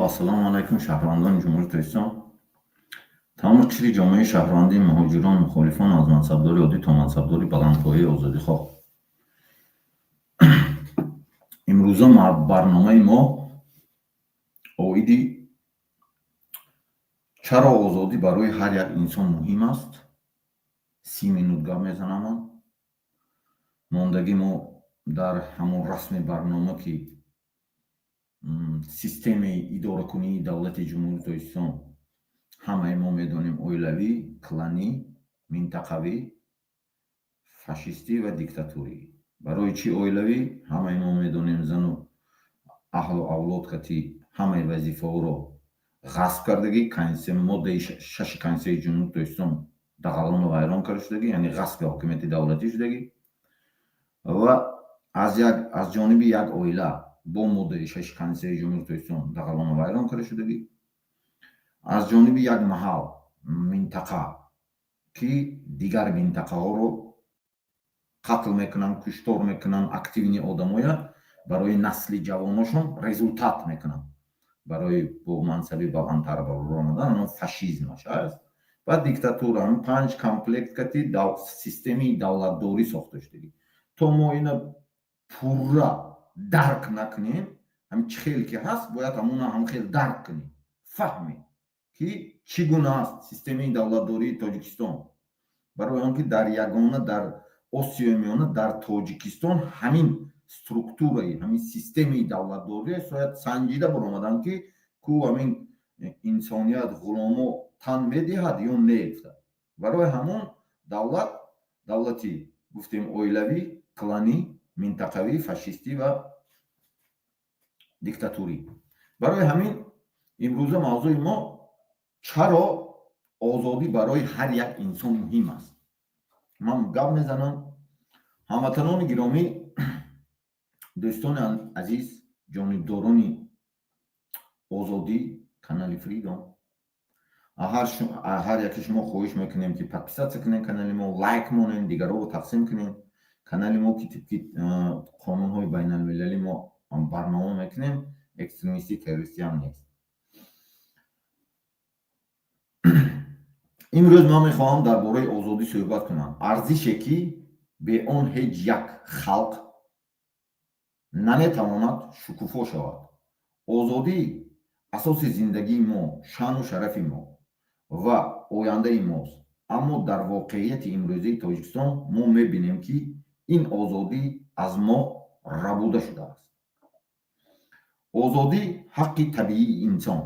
ассалому алайкум шаҳрвандони ҷумҳурии Тоҷикистон. Тамоми қишри ҷомеаи шаҳрвандӣ, муҳоҷирон, мухолифон аз мансабдори оддӣ то мансабдори баландпояи озодихоҳ. имрӯза барномаи мо оиди чаро озодӣ барои ҳар як инсон муҳим аст. 30 минут гап мезанам. Мондаги мо дар ҳамон расми барнома ки системаи идоракунии давлати ҷумҳурии Тоҷикистон ҳамаи мо медонем оилавӣ, кланӣ, минтақавӣ, фашистӣ ва диктатурӣ. барои чӣ оилавӣ? ҳамаи мо медонем зану аҳлу авлод кати ҳамаи вазифаҳоро ғасб кардагӣ, моддаи 6 конститутсияи ҷумҳурии Тоҷикистон дағалон вайрон карда шудагӣ, яъне ғасби ҳокимияти давлатӣ шудагӣ ва аз ҷониби як оила бо моддаи 6 конститутсияи ҷумҳурии Тоҷикистон дағалон вайрон карда шудагӣ, аз ҷониби як маҳал минтақа ки дигар минтақаҳоро қатл мекунанд, куштор мекунанд, активни одамоя барои насли ҷавоношон результат мекунанд, барои бо мансаби баландтар баро омадан фашизмаш аст ва диктатура 5 комплект кати системаи давлатдорӣ сохта шудагӣ. то мо ина пурра дарк накунем, ҳамин чӣ хел ки ҳаст бояд ҳамуна ҳамхел дарк кунем, фаҳмем ки чӣ гуна аст системаи давлатдории Тоҷикистон. барои он ки дар ягона дар осиёи миёна дар Тоҷикистон ҳамин структураи ҳамин системаи давлатдорӣ сояд санҷида баромаданд ки ку ҳамин инсоният ғуломо тан медиҳад ё меефтад. барои ҳамон давлати гуфтем оилавӣ, кланӣ, минтақавӣ, фашистӣ ва диктатурӣ. барои ҳамин имрӯза мавзӯи мо чаро озодӣ барои ҳар як инсон муҳим аст. ман гап мезанам. ҳамватанони гиромӣ, дӯстони азиз, ҷонибдорони озодӣ, канали Freedom, ҳар яки шумо хоҳиш мекунем ки подписатсия кунем канали мо, лайк монем, дигароро тақсим кунем. канали мо ки тибқи қонунҳои байналмилалӣ мо барнома мекунем, экстремистӣ, террористӣ ҳам нест. имрӯз ман мехоҳам дар бораи озодӣ суҳбат кунам. арзише ки бе он ҳеҷ як халқ наметавонад шукуфо шавад. озодӣ асоси зиндагии мо, шаъну шарафи мо ва ояндаи мост. аммо дар воқеияти имрӯзаи Тоҷикистон мо мебинем ки ин озодӣ аз мо рабуда шудааст. озодӣ ҳаққи табиии инсон.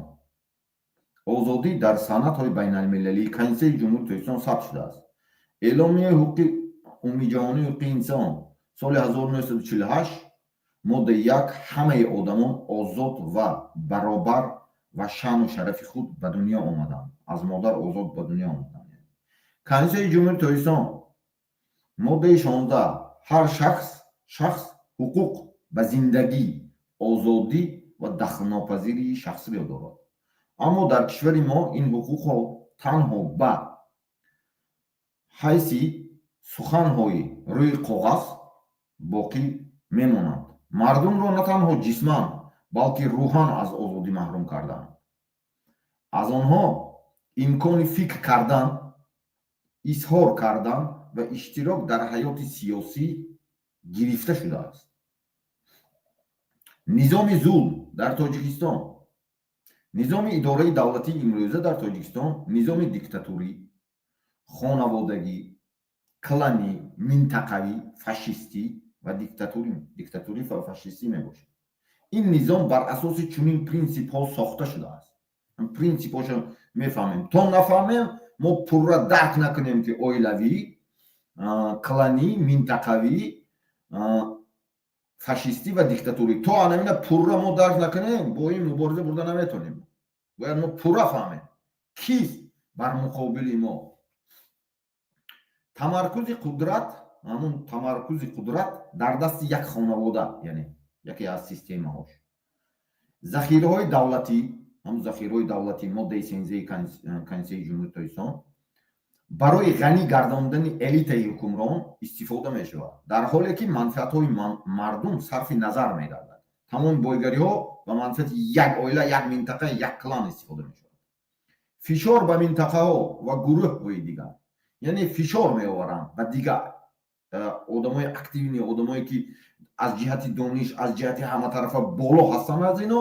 озодӣ дар санадҳои байналмилалии Конститутсияи ҷумҳурии Тоҷикистон сабт шудааст. эъломияи умумиҷаҳонии ҳуқуқи инсон соли 1948 моддаи 1 ҳамаи одамон озод ва баробар ва шаъну шарафи худ ба дунё омаданд. аз модар озод ба дунё омаданд. Конститутсияи ҷумҳурии Тоҷикистон моддаи 16 ҳар шахс ҳуқуқ ба зиндагӣ, озодӣ ва дахлнопазирии шахсиро дорад. аммо дар кишвари мо ин ҳуқуқҳо танҳо ба ҳайси суханҳои рӯи коғаз боқӣ мемонанд. мардумро на танҳо ҷисман, балки рӯҳан аз озодӣ маҳрум карданд. аз онҳо имкони фикр кардан, изҳор кардан ва иштирок дар ҳаёти сиёсӣ гирифта шудааст. низоми зулм дар Тоҷикистон, низоми идораи давлатии имрӯза дар Тоҷикистон низоми диктатурӣ, хонаводагӣ, кланӣ, минтақавӣ, фашистӣ ва диктатурӣ ва фашистӣ мебошад. ин низом бар асоси чунин принсипҳо сохта шудааст. принсипҳошо мефаҳмем. то нафаҳмем, мо пурра дарк накунем ки оилавӣ, кланӣ, минтақавӣ, фашистӣ ва диктатурӣ. то анамина пурра мо дарк накунем, бо ин мубориза бурда наметонем. бояд мо пурра фаҳмем кист бар муқобили мо. тамаркузи қудрат дар дасти як хонавода, яъне яке аз системаҳош. захираҳои давлатӣ моддаи 13 Конститутсияи ҷумҳурии Тоҷикистон барои ғанӣ гардондани элитаи ҳукмрон истифода мешавад, дар ҳоле ки манфиатҳои мардум сарфи назар мегардад. тамоми бойгариҳо ба манфиати як оила, як минтақа, як клан истифода мешавад. фишор ба минтақаҳо ва гурӯҳҳои дигар, яъне фишор меоваранд ба дигар одамои активни, одамое ки аз ҷиҳати дониш, аз ҷиҳати ҳаматарафа боло ҳастанд, аз ино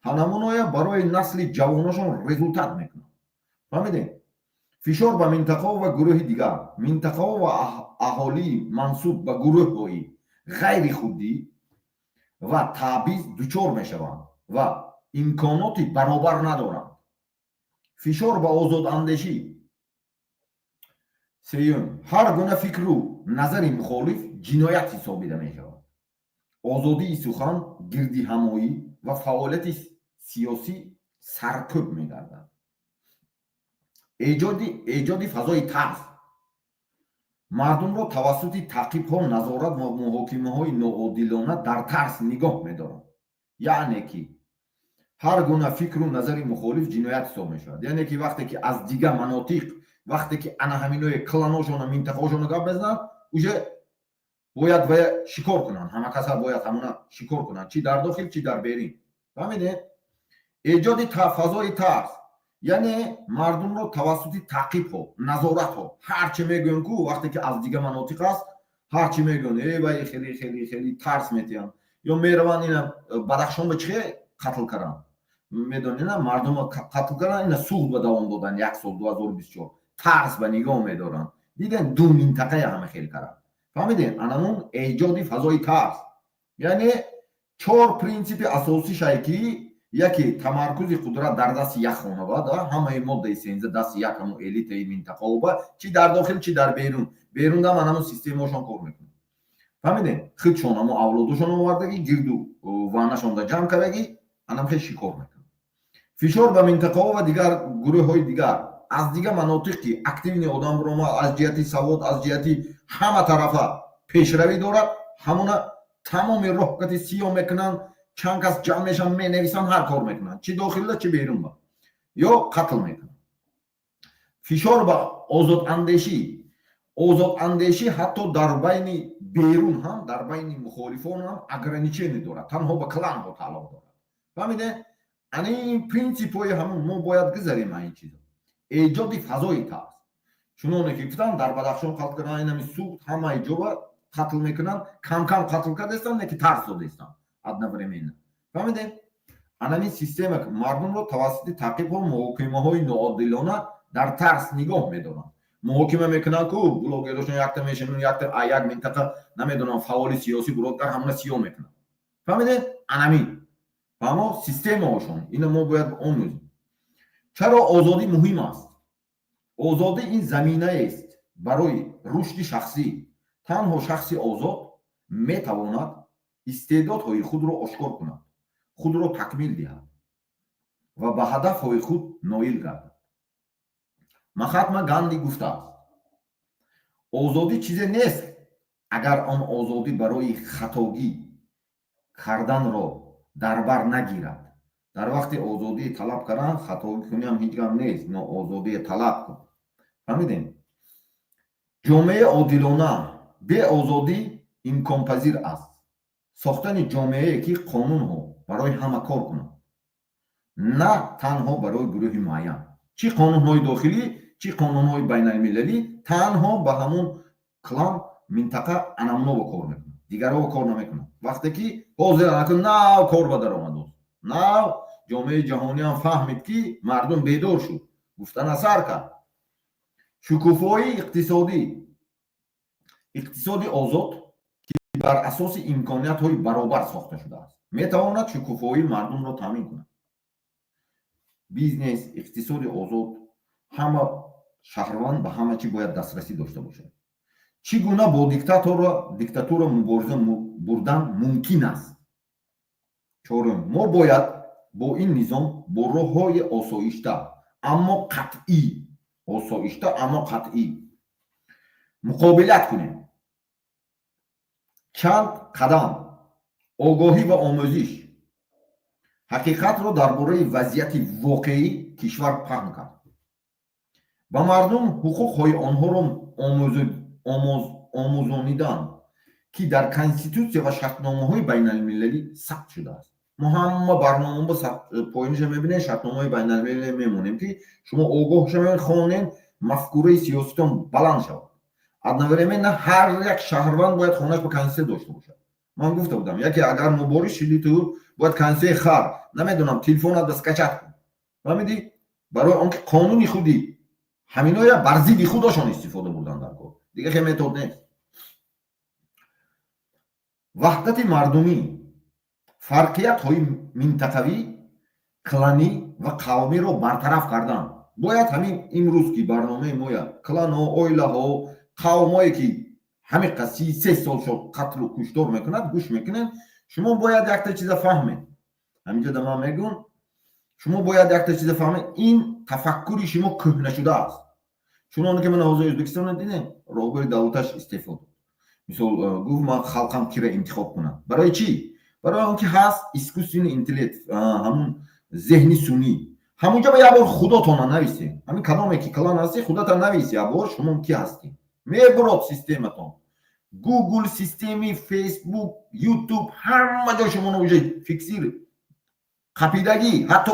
ҳанамуноя барои насли ҷавонашон результат мекунанд. фаҳмидем? фишор ба минтақаҳо ва гурӯҳи дигар, минтақаҳо ва аҳолии мансуб ба гурӯҳҳои ғайри худдӣ ва таъбиз дучор мешаванд ва имконоти баробар надоранд. фишор ба озодандешӣ. сеюм, ҳар гуна фикру назари мухолиф ҷиноят ҳисобида мешавад. озодии сухан, гирдиҳамоӣ ва фаъолияти сиёсӣ саркӯб мегардад. эҷоди фазои тарс. мардумро тавассути таъқибҳо, назорат ва муҳокимаҳои ноодилона дар тарс нигоҳ медоранд. яъне ки ҳар гуна фикру назари мухолиф ҷиноят ҳисоб мешавад. яъне ки вақте ки аз дигар манотиқ, вақте ки ана ҳаминои кланошона, минтақаошона гап мезананд, уже бояд ва шикор кунанд. ҳама каса бояд ҳамуна шикор кунанд, чи дар дохил, чи дар берин. фаҳмидед? эҷоди фазои тарс, яъне мардумро тавассути таъқибҳо, назоратҳо, ҳарчи мегӯянд ку вақте ки аз дигар манотиқ аст, ҳарчи мегӯянд, вай хеле тарс метиҳанд. ё мераванд ина Бадахшонро чӣ қатл карданд? медонед, мардумо қатл карданд, ина суд ба давом доданд 1 сол 2024. тарс ба нигоҳ медоранд. диден ду минтақаи ҳама хел карданд. фаҳмиден? анамун эҷоди фазои тарс, яъне 4 принсипи асосишае ки яке тамаркузи қудрат дар дасти як хонавада, ҳамаи моддаи 13 дасти як ҳамун элитаи минтақаоба, чи дар дохил, чи дар берун. берун дам анамун системаошон кор мекунад. фаҳмиден? худшон ҳамун авлодошон овардагӣ, гирду ваънашонда ҷамъ кардагӣ, анам хел шикор мекунад. фишор ба минтақаҳо ва дигар гурӯҳҳои дигар, аз дигар манотиқ ки активни одамро аз ҷиҳати савод, аз ҷиҳати ҳама тарафа пешравӣ дорад, ҳамуна тамоми роҳкати сиёҳ мекунанд, чанд кас ҷамъ мешаванд, менависанд, ҳар кор мекунанд, чи дохилда, чи берунда, ё қатл мекунанд. фишор ба озодандешӣ. озодандешӣ ҳатто дар байни берун ҳам, дар байни мухолифон ҳам ограничение дорад, танҳо ба кланҳо тааллуқ дорад. фаҳмидед? ани принсипҳои ҳамун мо бояд гузарем ин чизо. эҷоди фазои тарс. чуноне ки гуфтам, дар Бадахшон қатл карданд, инами суд ҳамаи ҷоба қатл мекунанд, кам-кам қатл кардастанд, не ки тарс додастанд одновременно. фаҳмидед? анами система мардумро тавассути таъқибҳо, муҳокимаҳои ноодилона дар тарс нигоҳ медоранд. муҳокима мекунанд ку блогерошон якта мешинанд, якта як минтақа намедонам фаъоли сиёсӣ блогер ҳамуна сиёҳ мекунанд. фаҳмидед? анами фаҳмо системаошон, ина мо бояд омӯзем. чаро озодӣ муҳим аст? озодӣ ин заминааст барои рушди шахсӣ. танҳо шахси озод метавонад истеъдодҳои худро ошкор кунад, худро такмил диҳад ва ба ҳадафҳои худ ноил гардад. Махатма Ганди гуфтааст: озодӣ чизе нест, агар он озодӣ барои хатогӣ карданро дар бар нагирад. дар вақти озодӣ талаб кардан, хатогӣ кунӣ ҳам ҳеҷ гап нест, но озодӣ талаб кун. фаҳмидем? ҷомеаи одилона бе озодӣ имконпазир аст. сохтани ҷомеае ки қонунҳо барои ҳама кор кунанд, на танҳо барои гурӯҳи муайян. чи қонунҳои дохилӣ, чи қонунҳои байналмилалӣ танҳо ба ҳамун клан, минтақа анамуново кор мекунанд, дигарово кор намекунанд. вақте ки ҳозир акун нав кор ба даромад, нав ҷомеаи ҷаҳонӣ ҳам фаҳмид ки мардум бедор шуд, гуфтан асар кард. шукуфоии иқтисодӣ. иқтисоди озод ки бар асоси имкониятҳои баробар сохта шудааст, метавонад шукуфоии мардумро таъмин кунад. бизнес, иқтисоди озод, ҳама шаҳрванд ба ҳама чӣ бояд дастрасӣ дошта бошад. чӣ гуна бо диктатура мубориза бурдан мумкин аст? чорум, мо бояд бо ин низом бо роҳҳои осоишта, аммо қатъӣ, осоишта, аммо қатъӣ муқобилат кунем. чанд қадам огоҳӣ ва омӯзиш ҳақиқатро дар бораи вазъияти воқеӣ кишвар паҳн кард. ба мардум ҳуқуқҳои онҳоро омӯзонидан ки дар конститутсия ва шартномаҳои байналмилалӣ сабт шудааст. ما همه برنامه با پایینش میبینین شرطنامه بین‌المللی میمونیم که شما آگاه شوین خوانین مفکوره سیاستتون بلند شود. одновременно هر یک شهروند باید خونش با کنسه داشته باشه. من گفته بودم یکی اگر مبارز شدی تو باید کنسه خر نمیدونم تلفنت بس کچت کن. فهمیدی؟ برای آنکه قانونی خودی همینایی بر ضد خودشون استفاده بردن در کار. دیگه خیلی متد نیست. وحدت مردمی فرقیت های منطقوی کلانی و قومی رو برطرف کردن. باید همین امروز که برنامه ما کلان ها اویله ها قومایی که همین قصی 3 سال شد قتل و کشتار میکنند گوش میکنن. شما باید یک تا چیز فهمید. همینجا دما میگم شما باید یک تا چیز فهمید. این تفکری شما کهنه شده است. چون اون که من حوزه ازبکستان دیدم راهبر دولتش استعفا داد. مثلا گفت من خلقم کی را انتخاب کنم. برای چی؟ برای اون که هست اسکوسین اینتلیکت همون ذهنی سونی. همونجا با یه بار خودتون نویسید. همین کلامی که کلان هستی خودتون نویسید. یه بار شما کی هستی؟ میبرد سیستمتون. گوگل سیستمی، فیسبوک، یوتیوب همه جا شما نویسه فیکسیر قپیدگی حتی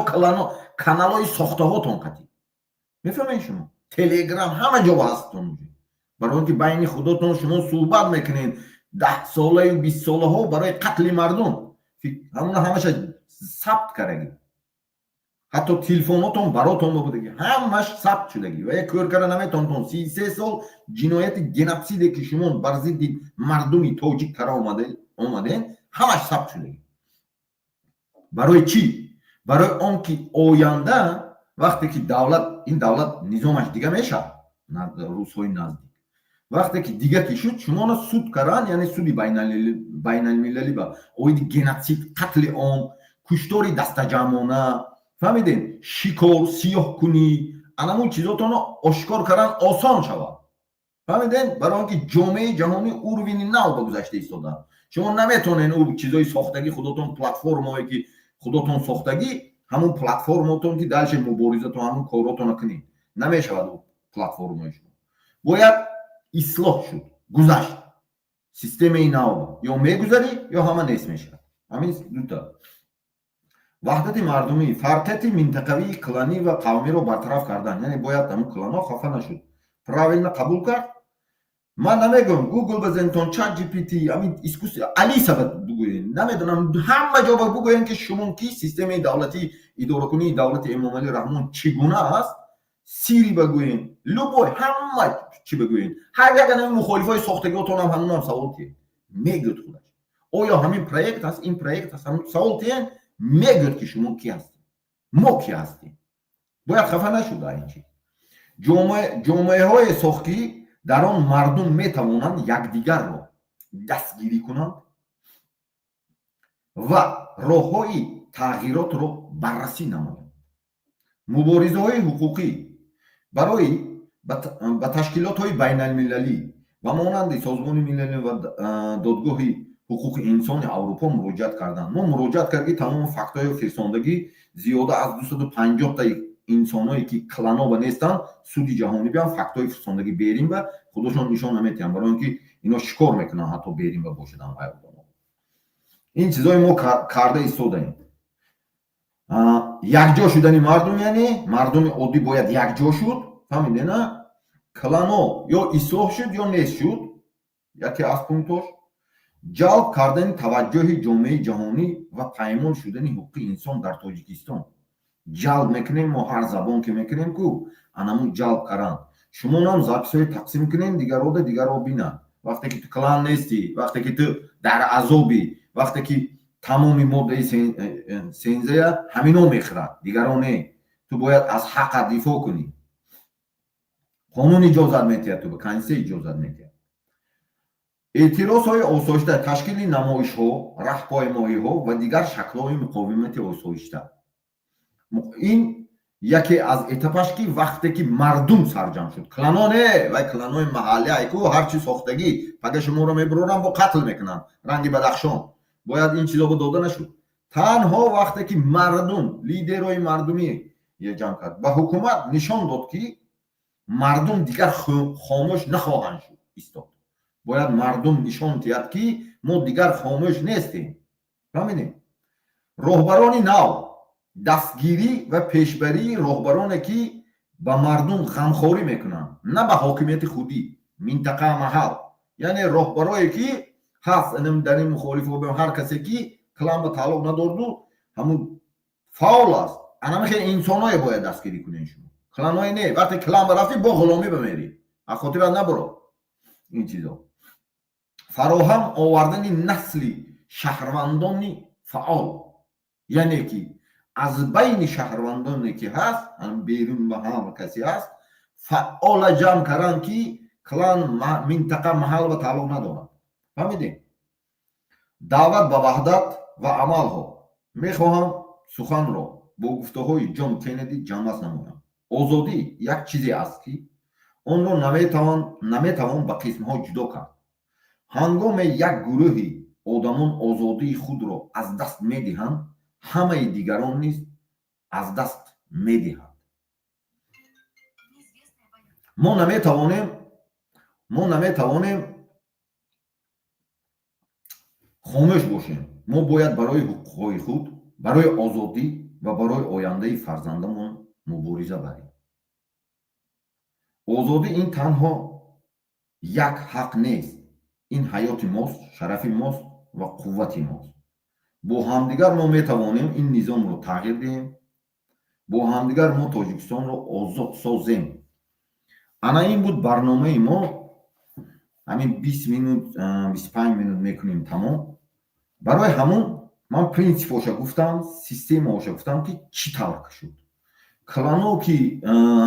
کانالای ساخته هاتون قطی. میفهمین شما؟ تلگرام همه جا هستون. برای اینکه بین خودتون شما صحبت میکنین 10 ساله و 20 ساله ها برای قتل مردم همون همش ثبت کردگی. حتی تلفناتون براتون بودگی همش ثبت شدگی و یک کار کردن نمیتونتون 33 سال جنایت گنوسید که شما بر ضد مردمی تاجیک تر اومدین همش ثبت شدگی. برای چی؟ برای اون که آینده وقتی که این دولت نظامش دیگه میشه روزهای نزدیک وقتی که دیگه که شد شما سود کردن یعنی سودی بین المللی با اوید گنوسید قتل عام کشتاری دست جمعانه فهمیدین شکار سیاه کنی همون چیزاتون رو آشکار کردن آسان شود. فهمیدین؟ برای اینکه جامعه جهانی اوروین نو به گذشته ایستادن. شما نمیتونین او چیزای ساختگی خودتون پلتفرمایی که خودتون ساختگی همون پلتفرماتون که درش مبارزه همون کاراتون کنین نمیشود او پلتفرمای شما. باید اصلاح شد گذشت سیستم نو یا میگذاری یا همه نیست میشه. همین دوتا وحدت مردمی فرقیت منطقوی کلانی و قومی رو برطرف کردن. یعنی باید همون کلانا خفه نشد правильно قبول کرد. من نمیگم گوگل بزنید چت جی پی تی همین اسکوس علی سبت بگوین نمیدونم همه جا بگوین که شما کی سیستم دولتی اداره کنی دولت امام علی رحمان چگونه است سیری بگوین لوبوی همه چی بگوین هر یک از مخالفای ساختگیاتون هم همون هم سوال کی میگید خودش آیا همین پروژه است این پروژه است همون سوال کی میگید که شما کی هستید ما کی هستیم. باید خفه نشود این چی جامعه های ساختی در آن مردم میتوانند یکدیگر را دستگیری کنند و راه های تغییرات را بررسی نمایند. مبارزه های حقوقی برای به تشکیلات های بین المللی و مانند سازمان ملل و دادگاه حقوق انسان اروپا مراجعت کردند. ما مراجعت کردیم تمام فکت های فرستادگی زیاده از 250 تا انسانایی که کلانا و نیستن سودی جهانی بیان فکت های فرستادگی بریم و خودشون نشان نمیدن برای اینکه اینا شکار میکنن حتی بریم و باشدن این چیزای ما کرده ایستادیم. یکجا شدن مردم یعنی مردم عادی باید یکجا شد. فهمیدین نه کلانا یا اصلاح شد یا نیست شد. یکی از پونتاش جلب کردن توجه جامعه جهانی و پایمال شدن حقوق انسان در تاجیکستان. جلب میکنیم ما هر زبان که میکنیم کو انمون جلب کردن شما هم زاپسای تقسیم کنین دیگر رو بینن. وقتی که تو کلان نیستی وقتی که تو در عذابی وقتی که تمامی ماده سنزه همینو میخورد دیگرانه تو باید از حق دفاع کنی. قانون اجازت میده تو به کنسه اجازت میده. اعتراض های آسایشته تشکیل نمایش ها راهپیمایی ها و دیگر شکل های مقاومت آسایشته این یکی از اتفاقش که وقتی که مردم سرجم شد کلانانه و کلانای محلی ایکو هرچی ساختگی پگه شما رو میبرورن با قتل میکنن رنگ بدخشان باید این چیزا داده نشد. تنها وقتی که مردم لیدرهای مردمی یه جمع کرد و حکومت نشان داد که مردم دیگر خاموش نخواهند شد ایستاد. باید مردم نشان دهد که ما دیگر خاموش نیستیم. فهمیدین؟ роҳбарони нав дастгирӣ ва пешбарии роҳбароне ки ба мардум ғамхорӣ мекунанд, на ба ҳокимияти худӣ минтақа маҳал, яъне роҳбарое ки ҳаст дар ин мухолифо ҳар касе ки клан ба тааллуқ надорду ҳамун фаъол аст, анамихе инсоное бояд дастгирӣ кунед шумо, кланое не. вақте клан ба рафтӣ бо ғуломӣ бимерӣ, аз хотира набаро ин чизо. фароҳам овардани насли шаҳрвандони фаъол, яъне ки аз байни шаҳрвандоне ки ҳаст, берун ба ҳам касе ҳаст, фаъола ҷамъ карданд ки клан минтақа маҳал ва тааллуқ надорад. фаҳмидем? даъват ба ваҳдат ва амалҳо. мехоҳам суханро бо гуфтаҳои ҷон Кеннеди ҷамъбаст намоям. озодӣ як чизе аст ки онро наметавон ба қисмҳо ҷудо кард. ҳангоме як гурӯҳи одамон озодии худро аз даст медиҳанд, ҳамаи дигарон низ аз даст медиҳанд. мо наметавонем хомӯш бошем. мо бояд барои ҳуқуқҳои худ, барои озодӣ ва барои ояндаи фарзандамон мубориза барем. озодӣ ин танҳо як ҳақ нест, ин ҳаёти мост, шарафи мост ва қуввати мост. бо ҳамдигар мо метавонем ин низомро тағйир диҳем, бо ҳамдигар мо Тоҷикистонро озод созем. ана ин буд барномаи мо. ҳамин 20 минут 25 минут мекунем тамом. барои ҳамун ман принсипоша гуфтам, системаоша гуфтам ки чӣ тавр шуд. клано ки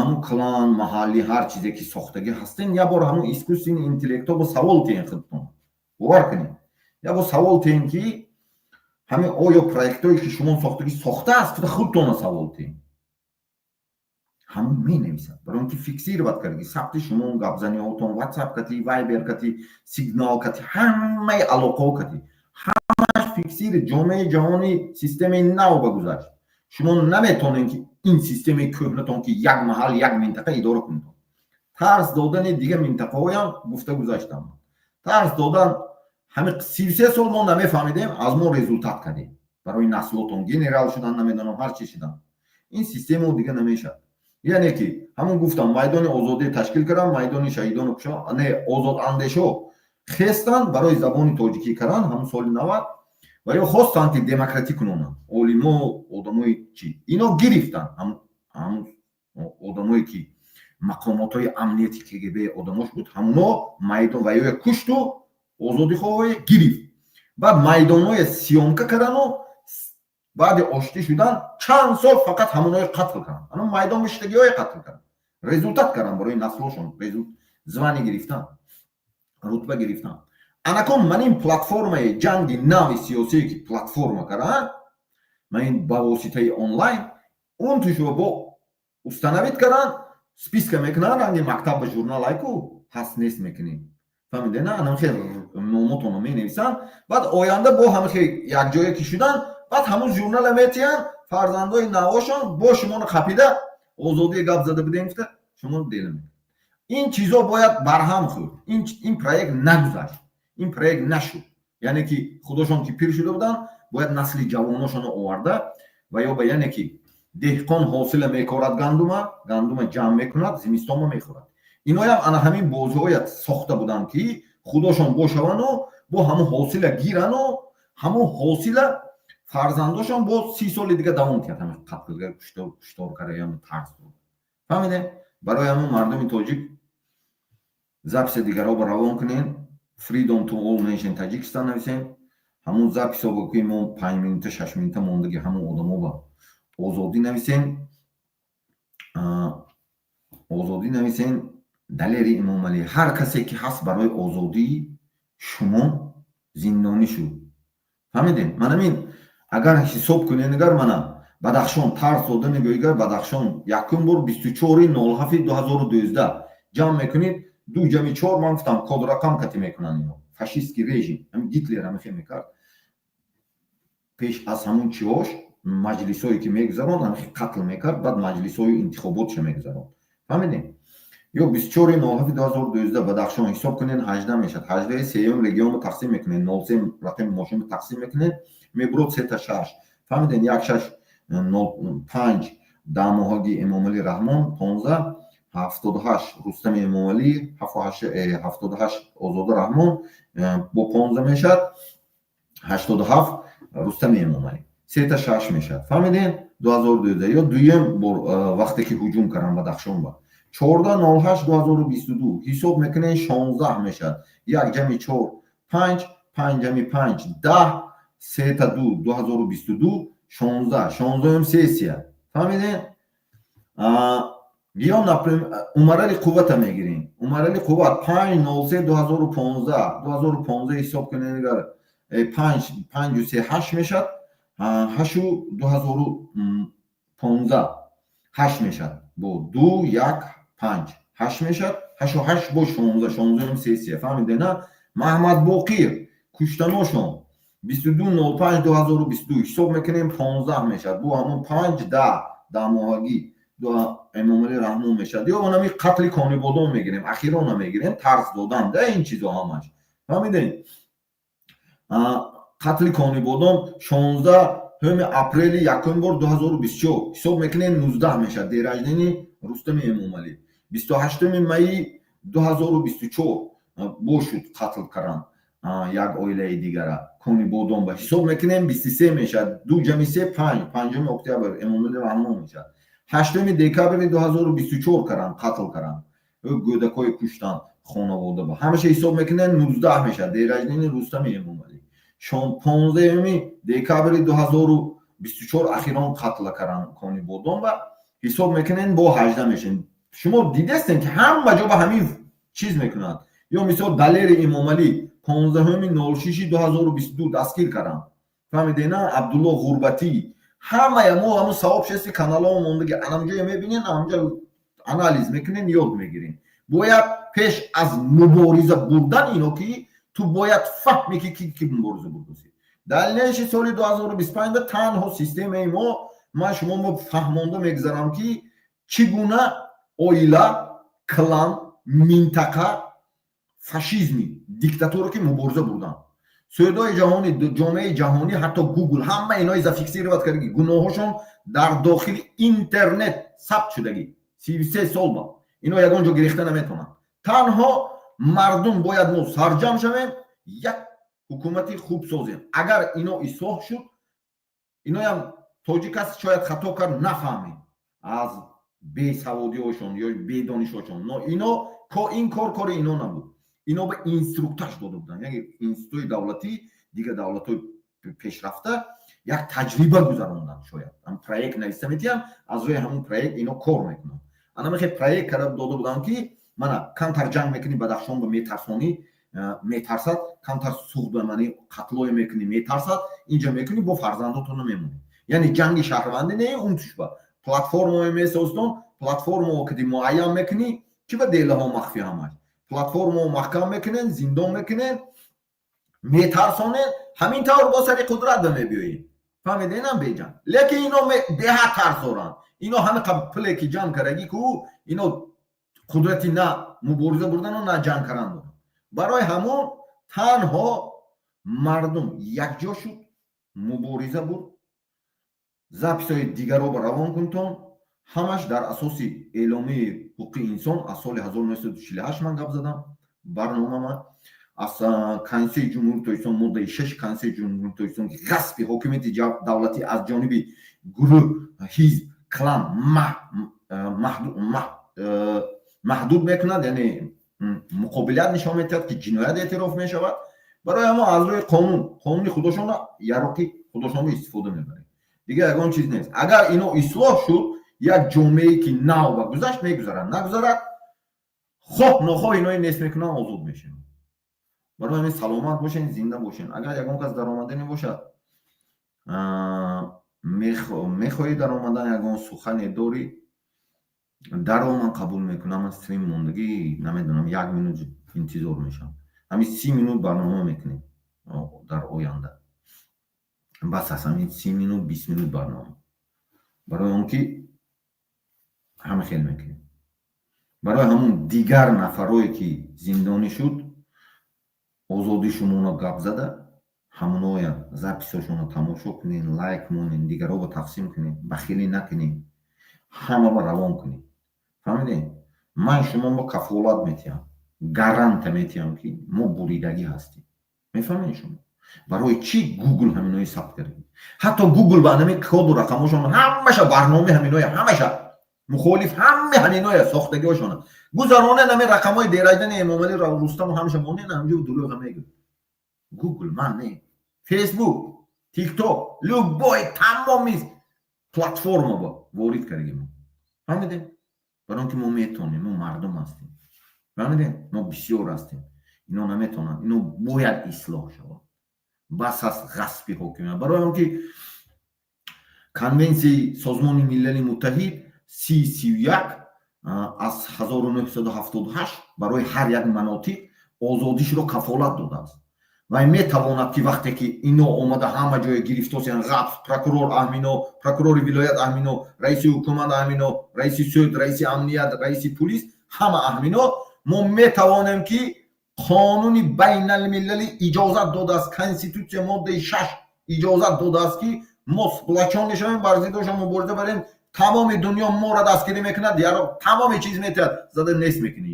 ҳамун клан маҳаллӣ ҳар чизе ки сохтагӣ ҳастен, як бор ҳамун искусствени интеллектҳо бо савол тиҳен худтон. бовар кунед, як бор савол тиҳен ки ҳамин оё проектҳое ки шумо сохтагӣ сохтааст, худтона савол тиҳен. ҳамун менависад, барои он ки фиксироват кардаги сабти шумо гапзаниҳотон, ватсап кати, вайбер кати, сигнал кати, ҳамаи алоқаҳо кати, ҳамааш фиксир ҷомеаи ҷаҳони системаи нав ба гузашт. шумо наметонед ки ин системаи кӯҳнатон ки як маҳал, як минтақа идора кунед. тарс додани дига минтақаҳоям гуфта гузаштам. тарс додан ҳамин 33 сол мо намефаҳмидем, аз мо результат кардем. барои наслотон генерал шудан, намедонам ҳар чӣ шудан. ин системао дига намешавад. яъне ки ҳамун гуфтам, майдони озодӣ ташкил кардам, майдони шаҳидони кушо, не озодандешо хестанд барои забони тоҷикӣ кардан ҳамун соли 90 ва ё хостанд ки демократӣ кунонанд. олимо, одамои чӣ ино гирифтанд, ҳамун одамое ки мақомотҳои амнияти КГБ одамош буд, ҳамуно майдон ва ё кушту озодихоҳое гирифт. баъд майдонҳое сиёмка кардану баъди ошти шудан чанд сол фақат ҳамуное қатл карданд. ҳамун майдон муштагиҳое қатл карданд. результат карданд барои наслошон, звани гирифтан, рутба гирифтан. анакун ман ин платформаи ҷанги нави сиёсие ки платформа карданд, ман ин ба воситаи онлайн он тушо бо установид карданд, списка мекунанд, анги мактаб ба журнал айку ҳаст нест мекунем. фаҳмидед на? анамхе номотонро менависанд, баъд оянда бо ҳамахе якҷоя ки шудан, баъд ҳамун журнала метиҳанд, фарзандои навошон бо шуморо хапида озодии гап зада будем гуфта шумо дела мекунед. ин чизо бояд барҳам хӯрд. ин проект нагузашт, ин проект нашуд. яъне ки худошон ки пир шуда буданд, бояд насли ҷавоношонро оварда ва ё ба яъне ки деҳқон ҳосила мекорад, гандума ҷамъ мекунад, зимистонма мехӯрад. иноям ана ҳамин бозиҳоя сохта буданд ки худошон бошавану бо ҳамун ҳосила гирану ҳамун ҳосила фарзандошон бо 30 соли дига давом кард. ҳамин қатлга куштор кардаям тарс буд. фаҳмидед? барои ҳамун мардуми тоҷик записи дигарро равон кунед. Freedom to all nation Tajikistan нависем. ҳамун записо ки мо 5 минута 6 минута мондаги ҳамун одамо ба озодӣ нависем. озодӣ нависем. далери имомалӣ. ҳар касе ки ҳаст барои озодӣ шумо зиндонӣ шуд. фаҳмидем? ман ҳамин агар ҳисоб кунед, агар мана Бадахшон тарс дода мегӯягар, Бадахшон якум бор 24/07/2012 ҷамъ мекунед, 2.4 ман гуфтам код рақам кати мекунанд ино. фашистский режим, ҳамин Гитлер ҳамихе мекард. пеш аз ҳамун чиҳош маҷлисое ки мегузаронд, ҳамихе қатл мекард, баъд маҷлисҳои интихоботша мегузаронд. фаҳмидем? ё 24/07/2012 Бадахшон ҳисоб кунед 18 мешад. 18 сеюм регионро тақсим мекунед, 03 рақами мошинро тақсим мекунед, мебурад 3 та шаҳр. فهمیدین 1605 داموهاگی امام علی رحمان 15 78 رستم امام علی 78 آزاده رحمان با 15 میشد 87 رستم امام علی 3 تا 6 میشد فهمیدین 2012 یا دویم وقتی که هجوم کردن بدخشان با 14 08 2022 حساب میکنین 16 میشد 1 جمع 4 5 5 جمع 5 10 3 تا 2 2022 16 16 هم سیسیه فهمیدین یا عمرال قوت میگیرین عمرال قوت 503 2015 حساب کنین اگر 5 5 3 8 میشد 8 2015 8 میشد با 2 1 5 8 میشد 8 و 8 با 16 16 هم سیسیه فهمیدین نه محمد باقی کشتناشون 22 05 2022 حساب میکنیم 15 میشد با همون 5 10 داموهاگی دو امام علی رحمان میشد یا اونمی قتل کانی بودون میگیریم اخیرا اونم میگیریم ترس دادن ده این چیزا همش فهمیدین قتل کانی بودون 16 هم اپریل یکم بار 2024 حساب میکنیم 19 میشد دیراجدینی رستم امام علی 28 می 2024 بو شد قتل کردن یک اویله دیگر کانی بودون با حساب میکنیم 23 میشد 2 جمع 3 5 5 اکتبر امام علی رحمان میشد 8 دکابر 2024 کردن قتل کردن گودکای کشتن خانواده با همش حساب میکنن 19 میشه دیراجدین رستم امام علی 15 دکابر 2024 اخیرا قتل کردن کانی بودون و حساب میکنن با 18 میشن شما دیدستین که همه جا با همین چیز میکنن یا مثلا دلیر امام علی 15 06 2022 دستگیر کردن فهمیدین عبدالله غربتی همه ما همون ثواب شستی کانال ها مونده که همونجا میبینین همونجا انالیز میکنین یاد میگیرین باید پیش از مبارزه بردن اینو که تو باید فهمی که کی مبارزه بردوسی دلیلش سال 2025 تنها سیستم ما شما فهمونده میگذارم که چگونه اویله کلان منطقه فاشیزمی دیکتاتوری که مبارزه بردن سودای جهانی جامعه جهانی حتی گوگل همه اینا از فیکسی رو کردگی گناهشون در داخل اینترنت ثبت شدگی 33 سال با اینا یگان جا گرفته نمیتونن تنها مردم باید ما سرجم شویم یک حکومتی خوب سازیم اگر اینا اصلاح شد اینا هم تاجیک است شاید خطا کرد نفهمیم از بی سوادی هاشون یا بی دانش هاشون اینا این کار اینا نبود اینا به اینستروکتاژ داده بودن یعنی اینستروی دولتی دیگه دولت‌های پیشرفته یک تجربه گذروندن شاید هم پروژه نویسمیتیم از روی همون پروژه اینا کار میکنن انا میگه پروژه کرده داده بودن که من کانتر جنگ میکنی بدخشان به میترسانی میترسد کانتر سوخت به منی قتلای میکنی میترسد اینجا میکنی با فرزنداتون میمونی یعنی جنگ شهروندی نه اون توش با پلتفرم میسازن پلتفرم که معین میکنی که به دیله ها مخفی همش پلتفرم رو محکم میکنن زندان میکنن میترسانن همین طور با سر قدرت به میبیوین فهمیدین هم بیجان لیکن اینا ده ترسورن اینا همه قبله که جمع کرگی که اینا قدرتی نه مبارزه بردن و نه جمع کردن برای همون تنها مردم یک جا شد مبارزه بود زبسای دیگر رو روان کنتون همش در اساس اعلامیه حقوق انسان از سال 1948 من گپ زدم برنامه من از کنسول جمهوری تویسان ماده 6 کنسول جمهوری تویسان که غصب حکومت دولتی از جانب گروه حزب کلان محدود میکند یعنی مقابلیت نشان میدهد که جنایت اعتراف میشود برای ما از روی قانون خودشون یراقی خودشون استفاده میبرند دیگه اگه چیز نیست اگر اینو اصلاح شد یک جامعه که نو و گذشت میگذارن نگذارد خب نخواه اینا نیست میکنن آزاد میشن برای همین سلامت باشین زنده باشین اگر یکم کس در آمدنی باشد میخواهی در آمدن یکم سخن داری در من قبول میکنم استریم موندگی نمیدونم 1 مینوت انتظار میشم همین 30 مینوت برنامه میکنیم در آینده بس هست همین 30 مینوت 20 مینوت برنامه برای اون که همه خیلی میکنیم برای همون دیگر نفرهایی که زندانی شد آزادیشون اونا گپ زده ҳамоноя записашонро тамошо кунед, лайк монед, дигароро тақсим кунед, бахилӣ накунед, ҳамаро равон кунед. фаҳмидед? ман шуморо кафолат метиҳам, гаранта метиҳам ки мо буридагӣ ҳастем. мефаҳмед шумо? барои чӣ гугл ҳаминои сабт кардем? ҳатто гугл ба ҳамин коду рақамошон ҳамаша барномаи ҳаминоя, ҳамаша мухолиф ҳама ҳаминоя сохтагиҳошона гузаронен, ҳамин рақамҳои дераҷдани Эмомалӣ Рустаму ҳамаша монен, ҳамҷо дурӯға мегӯ. гугл ман не, фейсбук, тикток, любой тамоми платформа ворид кардем. фаҳмидед? барои он ки мо метонем, мо мардум ҳастем. фаҳмидед? мо бисёр ҳастем. ино наметонанд, ино бояд ислоҳ шавад. бас аст ғасби ҳокимият. барои он ки конвенсияи Созмони Милали Муттаҳид 3031 аз 1978 барои ҳар як манотиқ озодишро кафолат додааст. ва метавонад ки вақте ки ино омада ҳама ҷоя гирифтосиан, ғабс, прокурор Амино, прокурори вилоят Амино, раиси ҳукумат Амино, раиси суд, раиси амният, раиси пулис, ҳама Амино, мо метавонем ки қонуни байналмилалӣ иҷозат додааст, конститутсия моддаи 6 иҷозат додааст ки мо сплачон мешавем, бар зиддошон мубориза барем, тамоми дунё моро дастгирӣ мекунад, яро тамоми чиз метиҳад, зада нест мекунӣ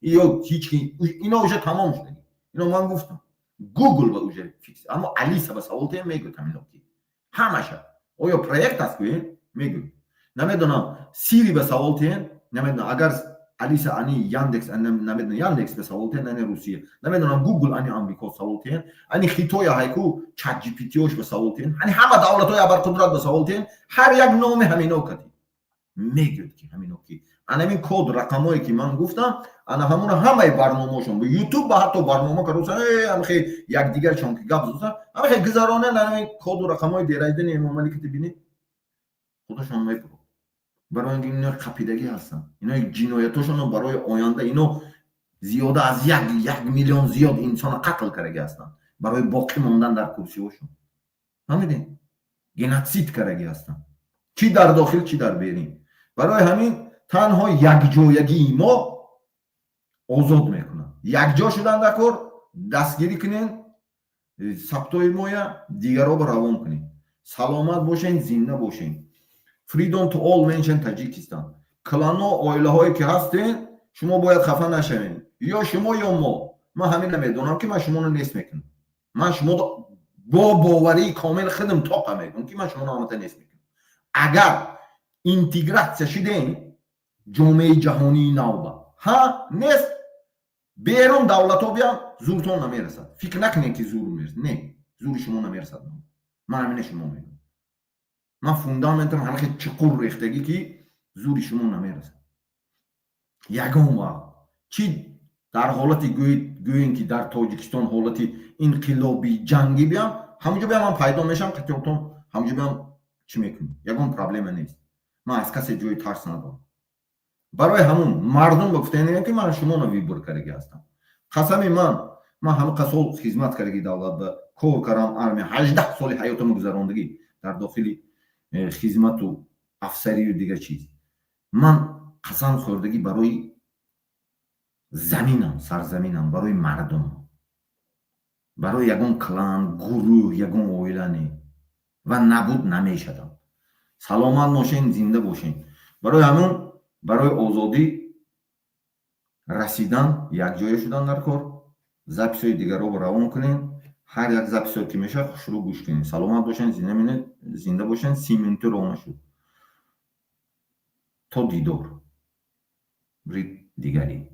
ё ҳеҷ ки ино уже тамом шуда. ино ман гуфтам гугл ба уже фикс. аммо Алиса ба савол тем мегӯяд ҳамино ки ҳамаша оё проект аст гӯед мегӯяд. намедонам сири ба савол тем, намедонам агар Алиса ани Яндекс, намедонам Яндекс ба савол тем, ани Русия, намедонам Гугл ани Амрико савол тем, ани Хитоя ҳайку чат GPT-ош ба савол тем, ани ҳама давлатҳои абарқудрат ба савол тем, ҳар як номи ҳамино кади мегӯяд ки ҳамино ки анамин код рақамое ки ман гуфтам, ана ҳамуна ҳамаи барномаашон ба YouTube ба ҳатто барнома каруса амхе якдигаршон ки гап зода амхе гузаронен анамин коду рақамҳои дераҷдани Эмомалӣ ки бинед худашон мепурад. барои ин ино қапидагӣ ҳастанд, ино ҷиноятошонро барои оянда, ино зиёда аз 1 миллион зиёд инсонро қатл кардаги ҳастанд барои боқӣ мондан дар курсиҳошон. ҳамидед? геноцид кардаги ҳастанд, чӣ дар дохил, чӣ дар берин. барои ҳамин танҳо якҷоягии мо озод мекунад. якҷо шудан дар кор, дастгирӣ кунен, сабтои моя дигароро равон кунен. саломат бошен, зинда бошен. Freedom to all mention Tajikistan. клано оилаҳое ки ҳастен, шумо бояд хафа нашавен. ё шумо ё мо. ман ҳамин намедонам ки ман шуморо нест мекунам. ман шумо бо боварии комил худам тоқа мекунам ки ман шуморо ҳамата нест мекунам. агар интегратсия шудем ҷомеаи ҷаҳонии навба ҳа нест, берун давлатҳо биям, зуртон намерасад. фикр накунед ки зур мерасад. не, зури шумо намерасад. ман ҳамина шумо мегӯям. ман фундаментам ҳамахе чуқур рехтагӣ ки зури шумо намерасад. ягон вақт чӣ дар ҳолати гӯем ки дар Тоҷикистон ҳолати инқилоби ҷангӣ биям, ҳамҷо биям ман пайдо мешавам, қатиётон ҳамҷо биям чӣ мекунем? ягон проблема нест. ман аз касе ҷои тарс надорам. барои ҳамун мардум ба гуфтаниам ки ман шуморо вибор кардаги ҳастам. қасами ман ҳамақа сол хизмат кардаги давлат ба кор кардам, армия 18 соли ҳаётамро гузарондагӣ дар дохили хизмату афсарию дигар чиз. ман қасам хӯрдагӣ барои заминам, сарзаминам, барои мардум, барои ягон клан, гурӯҳ, ягон оила не. ва набуд намешавам. саломат бошен, зинда бошен. барои ҳамун барои озодӣ расидан, якҷоя шудан дар кор, записҳои дигароро равон кунем. ҳар як записҳое ки мешавад хушрӯ гӯш кунем. саломат бошен, зинда бошен. 30 минути равона шуд. то дидор. дигари